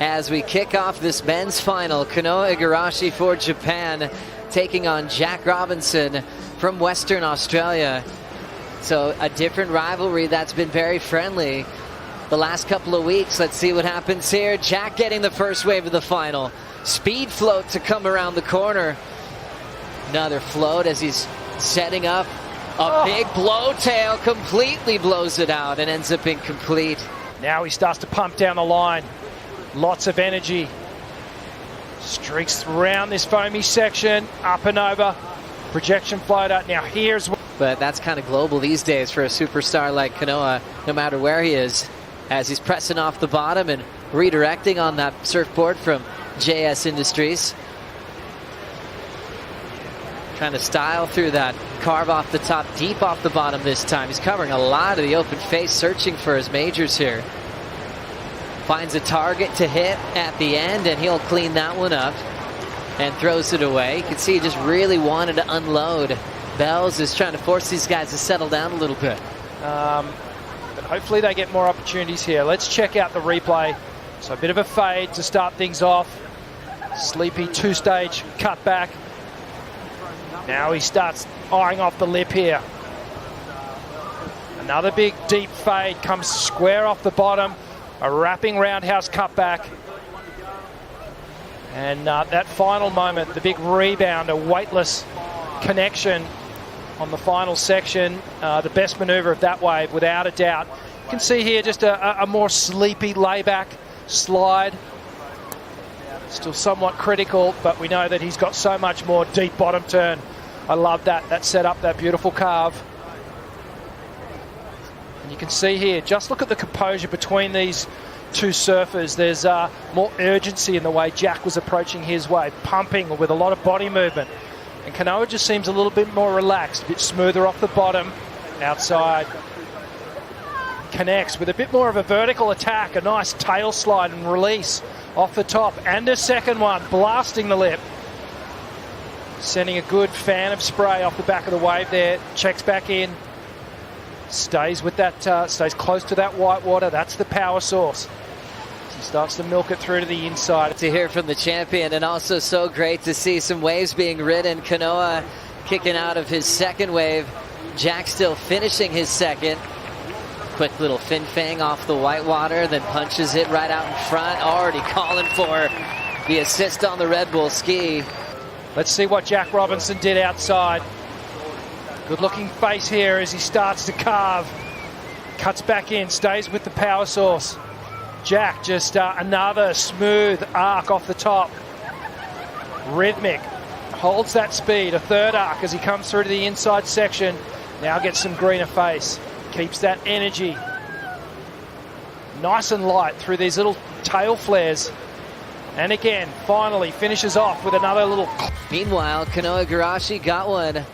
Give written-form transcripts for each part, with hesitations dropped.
as we kick off this men's final. Kanoa Igarashi for Japan taking on J.Robinson from Western Australia. So a different rivalry that's been very friendly the last couple of weeks. Let's see what happens here. Jack getting the first wave of the final. Speed float to come around the corner. Another float as he's setting up a big blow tail. Completely blows it out and ends up incomplete. Now he starts to pump down the line. Lots of energy. Streaks around this foamy section. Up and over. Projection floater. Now here's... But that's kind of global these days for a superstar like Kanoa, no matter where he is, as he's pressing off the bottom and redirecting on that surfboard from JS Industries. Trying to style through that, carve off the top, deep off the bottom this time. He's covering a lot of the open face, searching for his majors here. Finds a target to hit at the end, and he'll clean that one up and throws it away. You can see he just really wanted to unload. Bells is trying to force these guys to settle down a little bit. But hopefully they get more opportunities here. Let's check out the replay. So a bit of a fade to start things off. Sleepy two-stage cut back. Now he starts eyeing off the lip here. Another big deep fade comes square off the bottom. A wrapping roundhouse cutback. And that final moment, the big rebound, a weightless connection on the final section. The best maneuver of that wave, without a doubt. You can see here just a more sleepy layback slide. Still somewhat critical, but we know that he's got so much more deep bottom turn. I love that. That set up that beautiful carve. And you can see here, just look at the composure between these two surfers. There's more urgency in the way Jack was approaching his wave, pumping with a lot of body movement. And Kanoa just seems a little bit more relaxed, a bit smoother off the bottom, outside. Connects with a bit more of a vertical attack, a nice tail slide and release off the top. And a second one, blasting the lip. Sending a good fan of spray off the back of the wave there. Checks back in. Stays with that, stays close to that white water. That's the power source. He starts to milk it through to the inside. To hear from the champion, and also so great to see some waves being ridden. Kanoa kicking out of his second wave. Jack still finishing his second. Quick little fin fang off the white water, then punches it right out in front. Already calling for the assist on the Red Bull ski. Let's see what J.Robinson did outside. Good looking face here as he starts to carve. Cuts back in, stays with the power source. Jack just another smooth arc off the top. Rhythmic. Holds that speed. A third arc as he comes through to the inside section. Now gets some greener face. Keeps that energy. Nice and light through these little tail flares. And again, finally finishes off with another little... Meanwhile, Kanoa Igarashi got one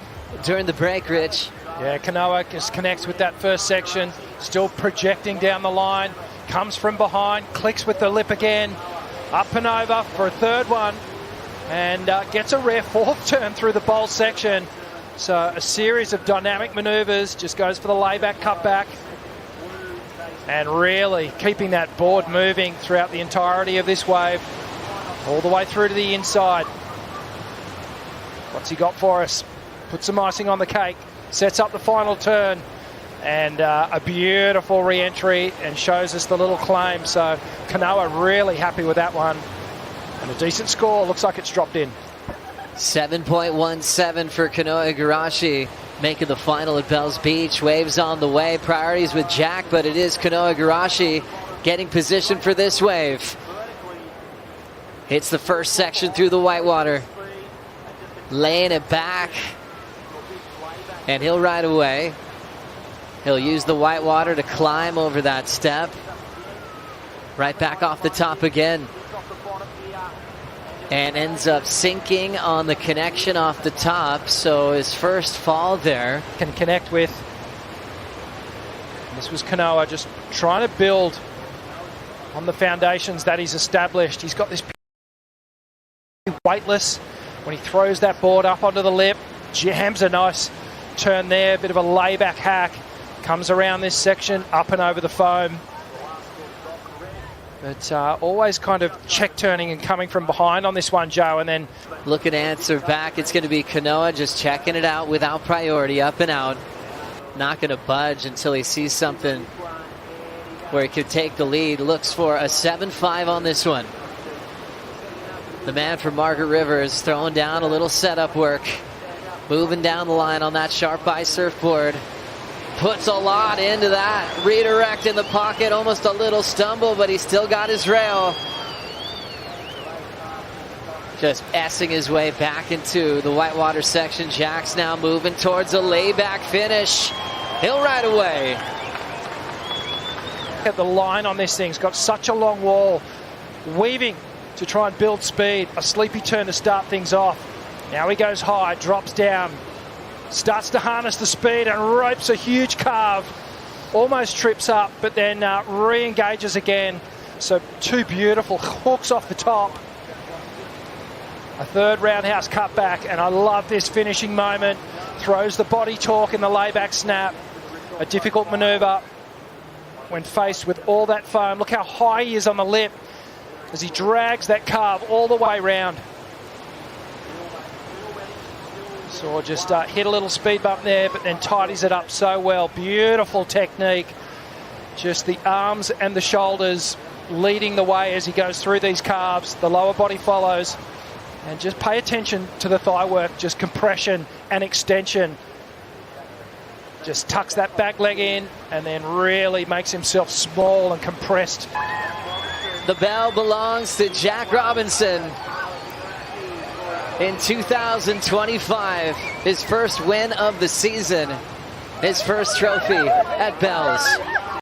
during the break, Rich. Yeah, Kanoa just connects with that first section. Still projecting down the line. Comes from behind, clicks with the lip again. Up and over for a third one. And gets a rare fourth turn through the bowl section. So a series of dynamic maneuvers. Just goes for the layback, cutback. And really keeping that board moving throughout the entirety of this wave. All the way through to the inside. What's he got for us? Puts some icing on the cake. Sets up the final turn. And a beautiful re-entry, and shows us the little claim. So Kanoa really happy with that one. And a decent score. Looks like it's dropped in. 7.17 for Kanoa Igarashi, making the final at Bells Beach. Waves on the way. Priorities with Jack, but it is Kanoa Igarashi getting position for this wave. Hits the first section through the whitewater. Laying it back. And he'll ride away. He'll use the whitewater to climb over that step. Right back off the top again. And ends up sinking on the connection off the top. So his first fall there. Can connect with. This was Kanoa just trying to build on the foundations that he's established. He's got this weightless. When he throws that board up onto the lip, jams a nice turn there. Bit of a layback hack. Comes around this section, up and over the foam. But always kind of check turning and coming from behind on this one, Joe, and then Looking to answer back. It's going to be Kanoa just checking it out without priority, up and out. Not going to budge until he sees something where he could take the lead. Looks for a 7-5 on this one. The man from Margaret River is throwing down a little setup work. Moving down the line on that sharp eye surfboard. Puts a lot into that. Redirect in the pocket, almost a little stumble, but he still got his rail. Just S-ing his way back into the whitewater section. Jack's now moving towards a layback finish. He'll ride away. At the line on this thing, it's got such a long wall. Weaving to try and build speed. A sleepy turn to start things off. Now he goes high, drops down. Starts to harness the speed and ropes a huge carve. Almost trips up, but then re-engages again. So two beautiful hooks off the top. A third roundhouse cutback, and I love this finishing moment. Throws the body torque in the layback snap. A difficult manoeuvre when faced with all that foam. Look how high he is on the lip as he drags that carve all the way round. So just hit a little speed bump there, but then tidies it up so well. Beautiful technique. Just the arms and the shoulders leading the way as he goes through these carves. The lower body follows. And just pay attention to the thigh work, just compression and extension. Just tucks that back leg in and then really makes himself small and compressed. The bell belongs to Jack Robinson. In 2025, his first win of the season, his first trophy at Bells.